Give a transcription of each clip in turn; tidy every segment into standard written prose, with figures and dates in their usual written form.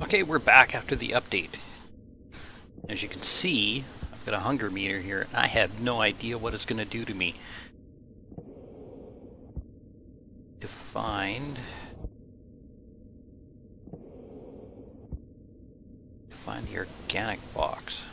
Okay, we're back after the update. As you can see, I've got a hunger meter here, and I have no idea what it's going to do to me. To find the organic box.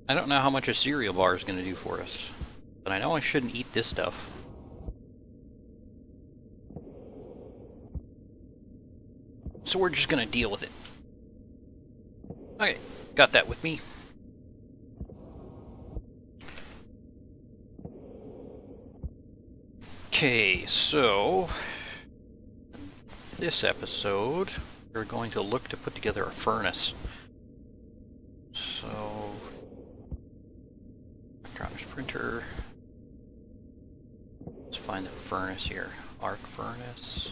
I don't know how much a cereal bar is going to do for us, but I know I shouldn't eat this stuff. So we're just going to deal with it. Okay, got that with me. Okay, so this episode we're going to look to put together a furnace. So, electronics printer. Let's find the furnace here. Arc furnace.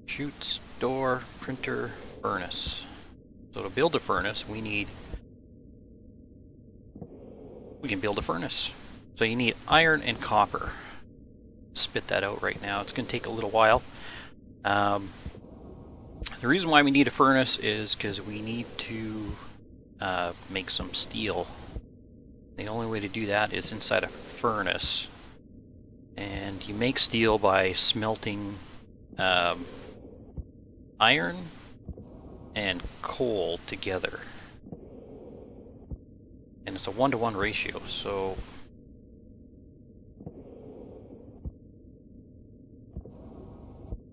Chute, store, printer, furnace. So to build a furnace, we can build a furnace. So you need iron and copper. Spit that out right now. It's going to take a little while. The reason why we need a furnace is because we need to make some steel. The only way to do that is inside a furnace. And you make steel by smelting iron and coal together. And it's a 1-to-1 ratio, so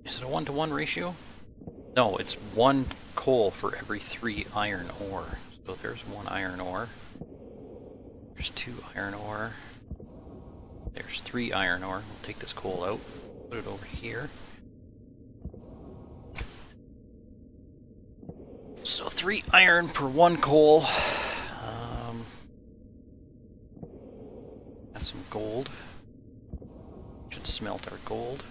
is it a 1-to-1 ratio? No, it's 1 coal for every 3 iron ore. So there's 1 iron ore. There's 2 iron ore. There's 3 iron ore. We'll take this coal out, put it over here. So 3 iron per 1 coal. Got some gold. Should smelt our gold.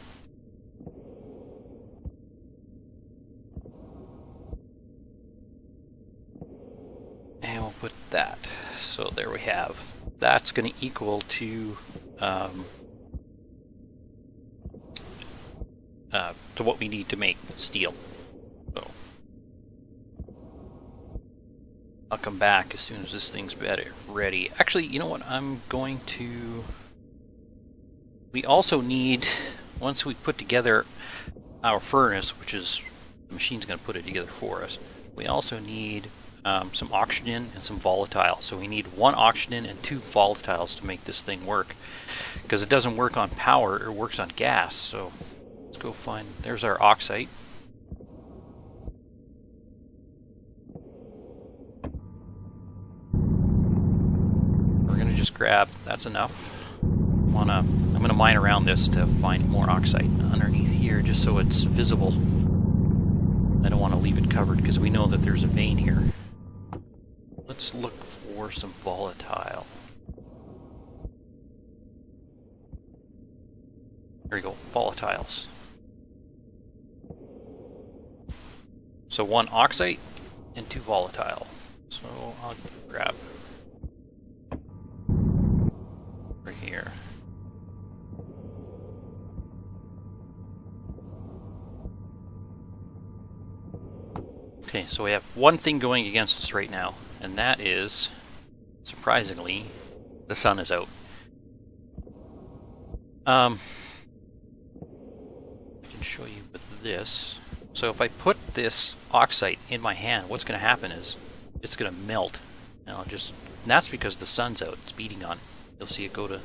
And we'll put that. So there we have. That's going to equal to what we need to make steel. So I'll come back as soon as this thing's ready. Actually, you know what? I'm going to... We also need, once we put together our furnace, which is the machine's going to put it together for us, we also need some oxygen and some volatile. So we need 1 oxygen and 2 volatiles to make this thing work. Because it doesn't work on power, it works on gas. So let's go find, there's our oxide. We're going to just grab, that's enough. I'm going to mine around this to find more oxide underneath here just so it's visible. I don't want to leave it covered because we know that there's a vein here. Let's look for some volatile. There we go, volatiles. So 1 oxide and 2 volatile. So I'll grab over here. Okay, so we have one thing going against us right now, and that is, surprisingly, the sun is out. I can show you with this. So if I put this oxide in my hand, what's going to happen is it's going to melt. And and that's because the sun's out. It's beating on. You'll see it go to...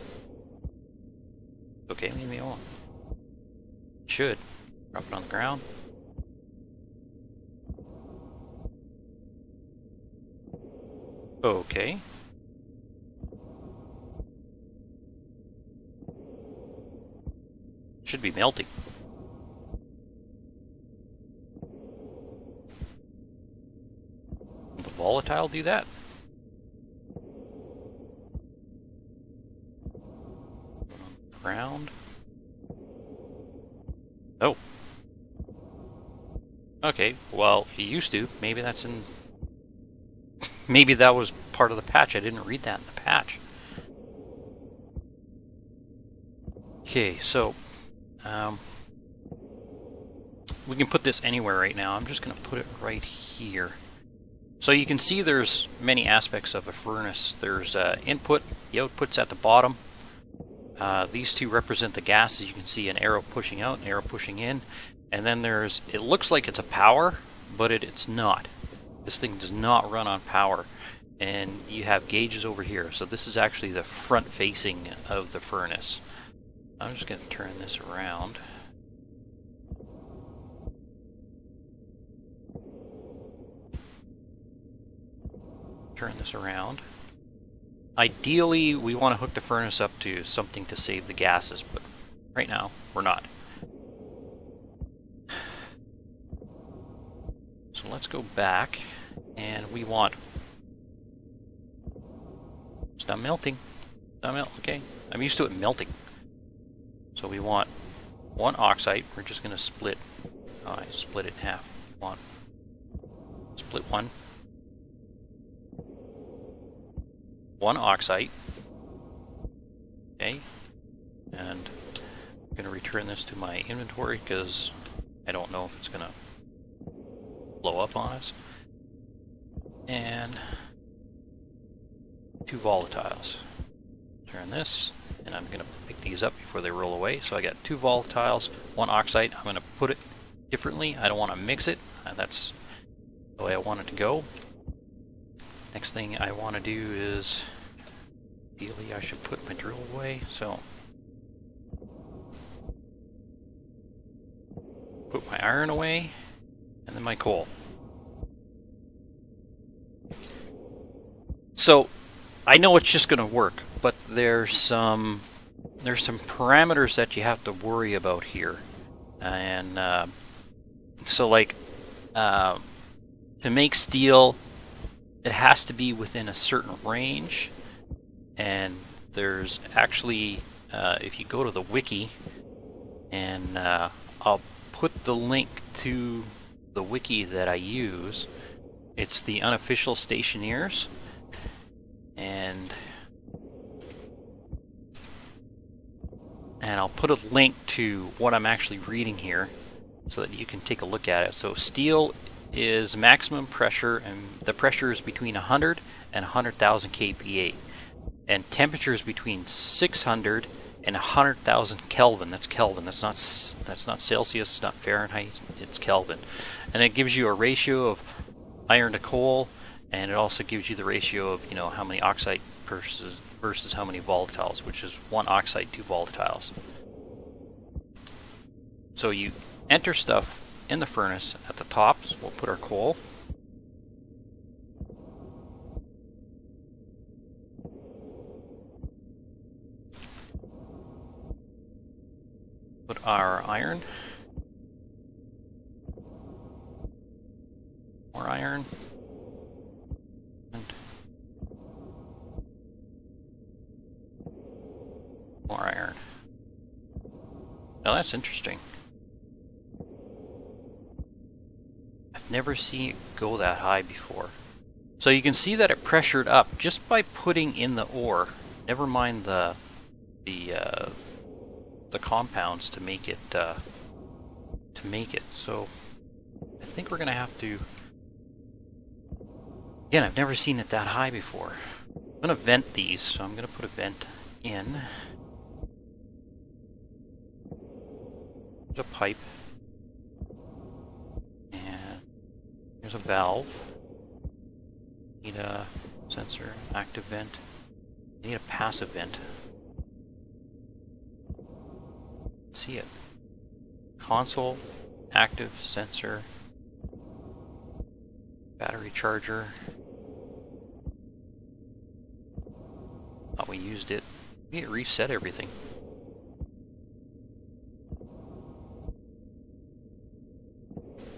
Okay, maybe I won't. It should. Drop it on the ground. Okay. Should be melting. Will the volatile do that? Put on the ground. Oh. Okay, well, he used to. Maybe that's in... Maybe that was part of the patch. I didn't read that in the patch. Okay, so We can put this anywhere right now. I'm just going to put it right here. So you can see there's many aspects of a furnace. There's input, the output's at the bottom. These two represent the gases. You can see an arrow pushing out, an arrow pushing in. And then there's, it looks like it's a power, but it's not. This thing does not run on power. And you have gauges over here. So this is actually the front facing of the furnace. I'm just going to turn this around. Turn this around. Ideally, we want to hook the furnace up to something to save the gases, but right now, we're not. So let's go back, and we want... It's not melting. It's not melting. Okay, I'm used to it melting. So we want one oxide. We're just going to split. Oh, I split it in half. One. Split one. One oxide. Okay. And I'm going to return this to my inventory because I don't know if it's going to blow up on us. And 2 volatiles. Turn this, and I'm going to pick these up before they roll away. So I got 2 volatiles, 1 oxide. I'm going to put it differently. I don't want to mix it. That's the way I want it to go. Next thing I want to do is, ideally I should put my drill away. So put my iron away, and then my coal. So I know it's just going to work, but there's some parameters that you have to worry about here, and so like to make steel, it has to be within a certain range, and there's actually if you go to the wiki, and I'll put the link to the wiki that I use. It's the unofficial Stationeers. And I'll put a link to what I'm actually reading here so that you can take a look at it. So steel is maximum pressure, and the pressure is between 100 and 100,000 kPa, and temperature is between 600 and 100,000 Kelvin. That's Kelvin. That's not Celsius. It's not Fahrenheit. It's Kelvin. And it gives you a ratio of iron to coal. And it also gives you the ratio of, you know, how many oxide versus how many volatiles, which is 1 oxide, 2 volatiles. So you enter stuff in the furnace at the top. So we'll put our coal. Put our iron. More iron. More iron. Now that's interesting. I've never seen it go that high before. So you can see that it pressured up just by putting in the ore. Never mind the compounds to make it So I think we're gonna have to. Again, I've never seen it that high before. I'm gonna vent these, so I'm gonna put a vent in. There's a pipe, and here's a valve. Need a sensor, active vent. I need a passive vent. Let's see it. Console, active sensor, battery charger. Thought we used it. Maybe it reset everything.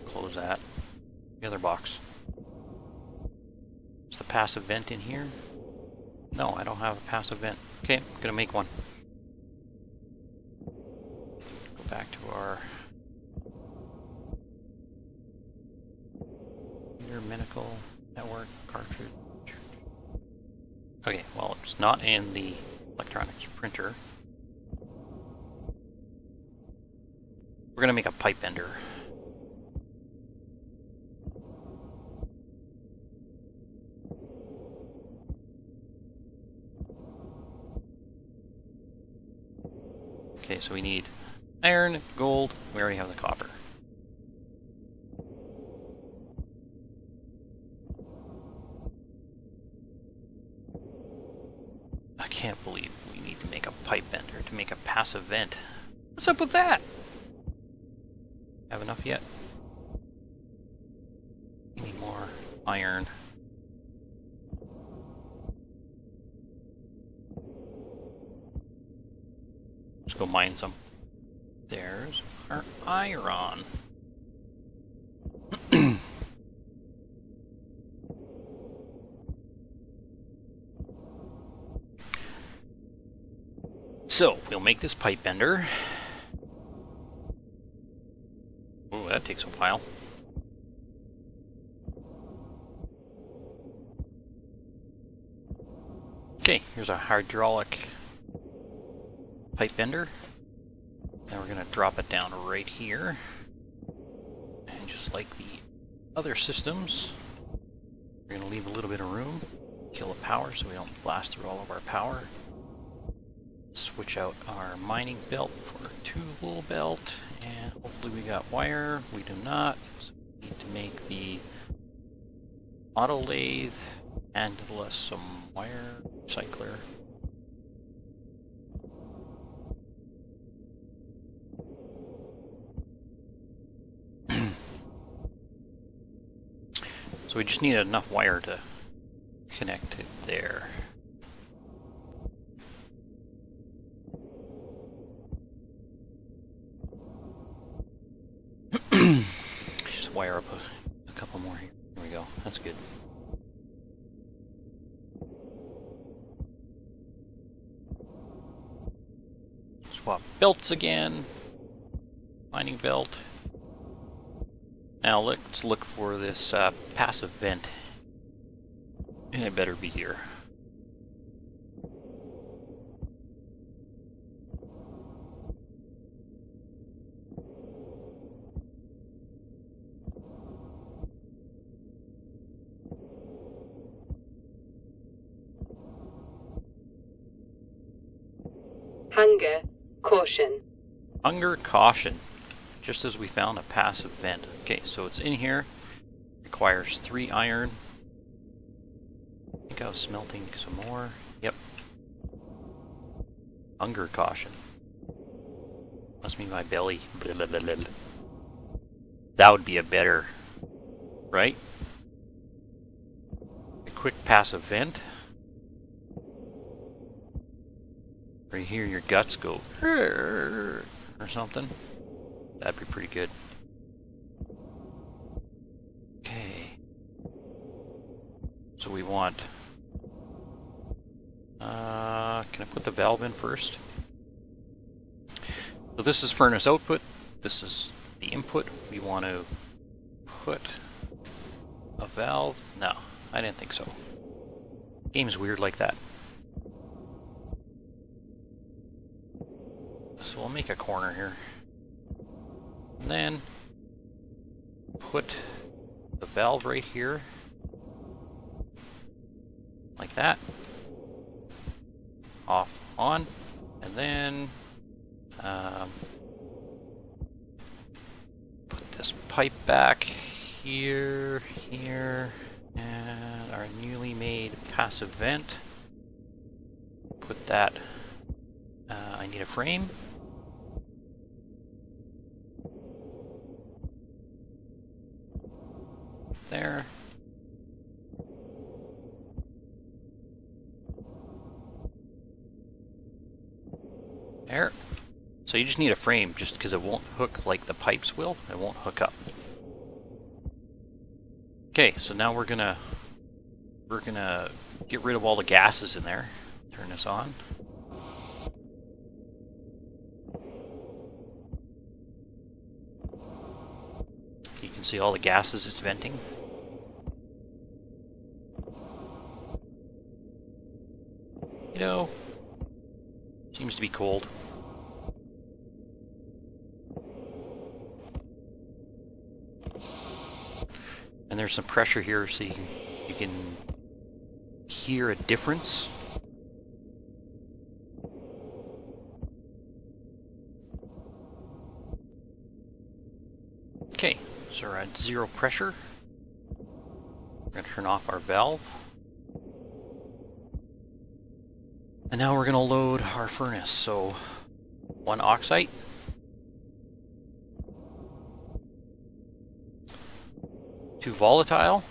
Close that. The other box. Is the passive vent in here? No, I don't have a passive vent. Okay, I'm gonna make one. Go back to our medical network cartridge. Okay, well, it's not in the electronics printer. We're gonna make a pipe bender. Okay, so we need iron, gold, we already have the copper. I can't believe we need to make a pipe bender to make a passive vent. What's up with that? Have enough yet? We need more iron. Let's go mine some. There's our iron. So, we'll make this pipe bender. Oh, that takes a while. Okay, here's our hydraulic pipe bender. Now we're going to drop it down right here. And just like the other systems, we're going to leave a little bit of room, kill the power so we don't blast through all of our power. Switch out our mining belt for a tool belt, and hopefully we got wire. We do not, so we need to make the auto lathe and us some wire recycler. So we just need enough wire to connect it there. Just wire up a couple more here. There we go. That's good. Swap belts again. Mining belt. Now let's look for this passive vent. And it better be here. Hunger, caution. Hunger, caution. Just as we found a passive vent. Okay, so it's in here. Requires 3 iron. I think I was smelting some more. Yep. Hunger, caution. Must be my belly. Blah, blah, blah, blah. That would be a better, right? A quick passive vent. Where you hear your guts go or something. That'd be pretty good. Okay. So we want... can I put the valve in first? So this is furnace output. This is the input. We want to put a valve. No, I didn't think so. Game's weird like that. So we'll make a corner here. And then put the valve right here. Like that. Off, on. And then put this pipe back here, here, and our newly made passive vent. Put that, I need a frame. There. There. So you just need a frame just because it won't hook like the pipes will. It won't hook up. Okay, so now we're gonna get rid of all the gases in there. Turn this on. You can see all the gases it's venting. You know, seems to be cold. And there's some pressure here so you can hear a difference. Okay, so we're at 0 pressure. We're going to turn off our valve. And now we're going to load our furnace. So 1 oxite. 2 volatile.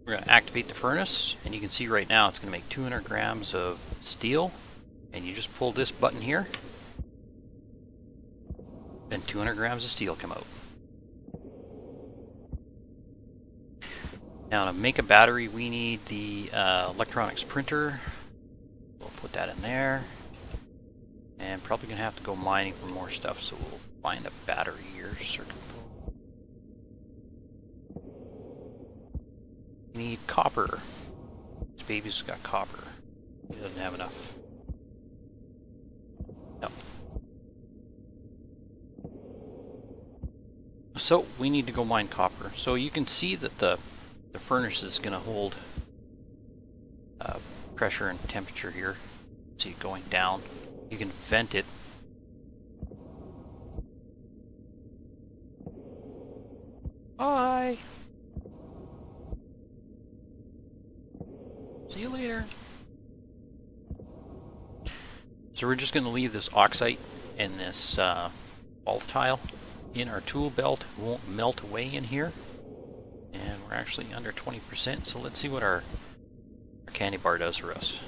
We're going to activate the furnace, and you can see right now it's going to make 200 grams of steel. And you just pull this button here, and 200 grams of steel come out. Now to make a battery, we need the electronics printer. We'll put that in there. And probably going to have to go mining for more stuff, so we'll find a battery here. Circuit board. We need copper. This baby's got copper. He doesn't have enough. No. So we need to go mine copper. So you can see that the furnace is going to hold pressure and temperature here. See it going down. You can vent it. Bye. See you later. So we're just going to leave this oxide and this volatile in our tool belt. It won't melt away in here. And we're actually under 20%, so let's see what our candy bar does for us.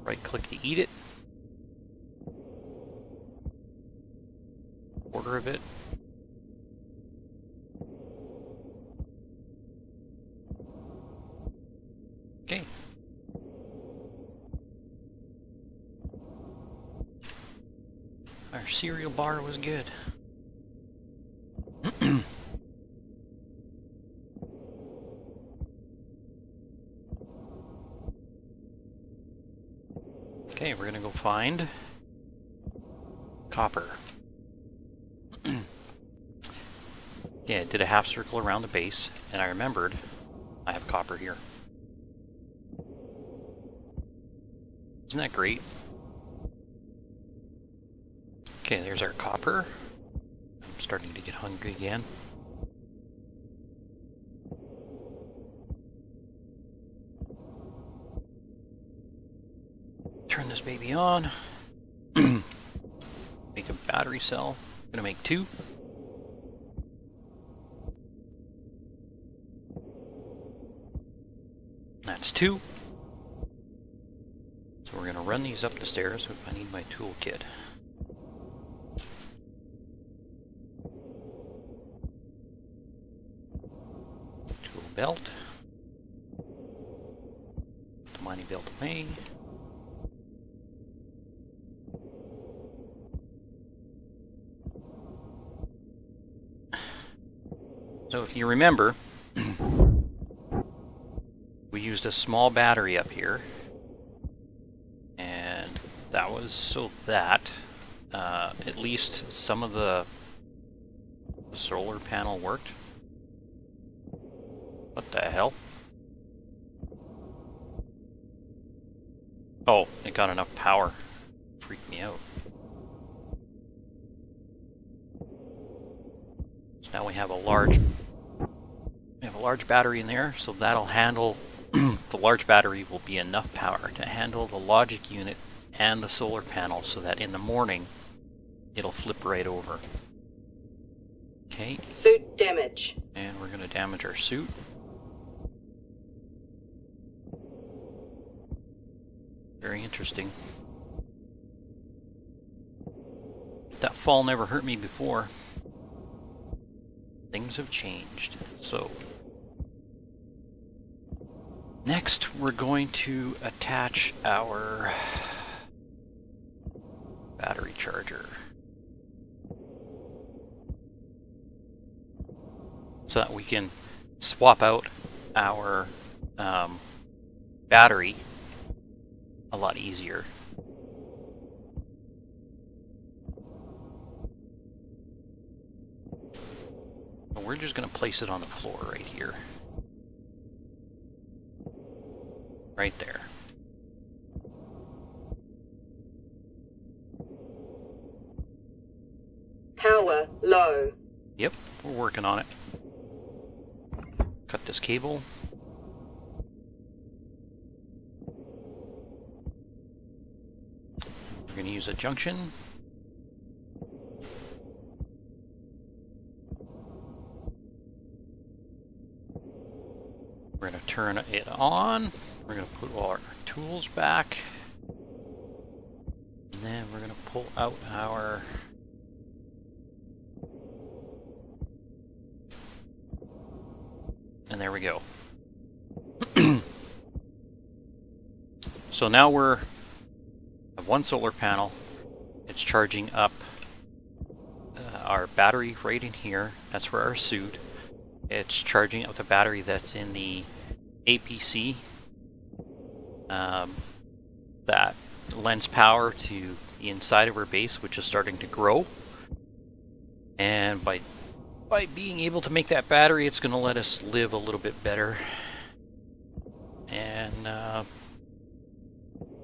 Right click to eat it. Quarter of it. Okay. Our cereal bar was good. Okay, we're gonna go find copper. Yeah, it did a half circle around the base, and I remembered I have copper here. Isn't that great? Okay, there's our copper. I'm starting to get hungry again. Turn this baby on. Make a battery cell. I'm gonna make 2. That's 2. So we're gonna run these up the stairs. I need my toolkit. Tool belt. The mining belt away. So if you remember, we used a small battery up here, and that was so that at least some of the solar panel worked. What the hell? Oh, it got enough power. Freaked me out. So now we have a large battery in there, so that'll handle the large battery will be enough power to handle the logic unit and the solar panel, so that in the morning it'll flip right over. Okay. Suit damage. And we're going to damage our suit. Very interesting. That fall never hurt me before. Things have changed. So next we're going to attach our battery charger so that we can swap out our battery a lot easier. we're just going to place it on the floor right here. Right there. Power low. Yep, we're working on it. Cut this cable. We're going to use a junction. We're going to turn it on. We're going to put all our tools back. And then we're going to pull out our... And there we go. So now we're have one solar panel. It's charging up our battery right in here. That's for our suit. It's charging up the battery that's in the APC that lends power to the inside of our base, which is starting to grow. And by being able to make that battery, it's going to let us live a little bit better. And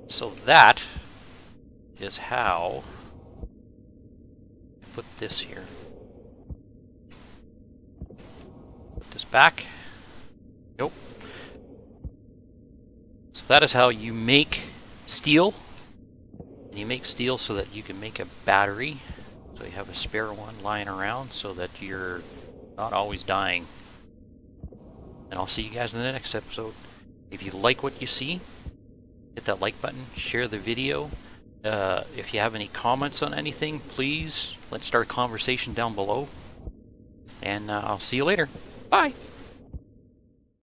so that is how I put this here. Put this back. Nope. So that is how you make steel. And you make steel so that you can make a battery. So you have a spare one lying around so that you're not always dying. And I'll see you guys in the next episode. If you like what you see, hit that like button, share the video. If you have any comments on anything, please let's start a conversation down below. And I'll see you later. Bye!